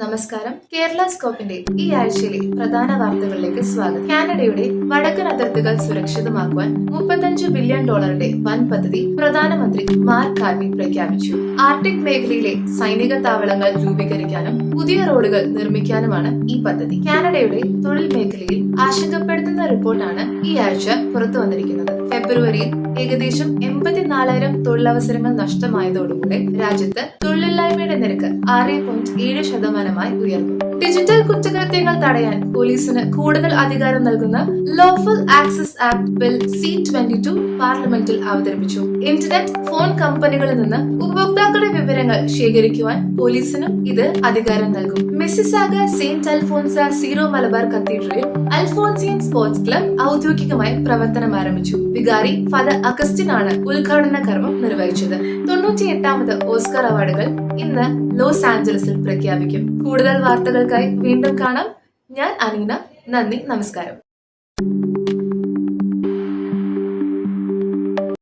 നമസ്കാരം. കേരള സ്കോപ്പിന്റെ ഈ ആഴ്ചയിലെ പ്രധാന വാർത്തകളിലേക്ക് സ്വാഗതം. കാനഡയുടെ വടക്കൻ അതിർത്തികൾ സുരക്ഷിതമാക്കുവാൻ $35 ബില്യൺ വൻ പദ്ധതി പ്രധാനമന്ത്രി മാർക്ക് കാർണി പ്രഖ്യാപിച്ചു. ആർട്ടിക് മേഖലയിലെ സൈനിക താവളങ്ങൾ രൂപീകരിക്കാനും പുതിയ റോഡുകൾ നിർമ്മിക്കാനുമാണ് ഈ പദ്ധതി. കാനഡയുടെ തൊഴിൽ മേഖലയിൽ ആശങ്കപ്പെടുത്തുന്ന റിപ്പോർട്ടാണ് ഈ ആഴ്ച പുറത്തു വന്നിരിക്കുന്നത്. ഫെബ്രുവരിയിൽ ഏകദേശം 84,000 തൊഴിലവസരങ്ങൾ നഷ്ടമായതോടുകൂടെ രാജ്യത്ത് തൊഴിലില്ലായ്മയുടെ നിരക്ക് 6.7% ഉയർന്നു. ഡിജിറ്റൽ കുറ്റകൃത്യങ്ങൾ തടയാൻ പോലീസിന് കൂടുതൽ അധികാരം നൽകുന്ന lawful access act bill C-22 പാർലമെന്റിൽ അവതരിപ്പിച്ചു. ഇന്റർനെറ്റ് ഫോൺ കമ്പനികളിൽ നിന്ന് ഉപഭോക്താക്കളുടെ വിവരങ്ങൾ ശേഖരിക്കുവാൻ പോലീസിനും ഇത് അധികാരം നൽകും. Mississauga Saint Alphonsa zero Malabar കത്തീഡ്രലിൽ അൽഫോൻസിയൻ സ്പോർട്സ് ക്ലബ് ഔദ്യോഗികമായി പ്രവർത്തനം ആരംഭിച്ചു. വികാരി ഫാദർ അഗസ്റ്റിൻ ആണ് ഉദ്ഘാടന കർമ്മം നിർവഹിച്ചത്. 98ാമത് ഓസ്കർ അവാർഡുകൾ ഇന്ന് ലോസ് ആഞ്ചലസിൽ പ്രഖ്യാപിക്കും. കൂടുതൽ വാർത്തകൾക്കായി വീണ്ടും കാണാം. ഞാൻ അനീന. നന്ദി, നമസ്കാരം.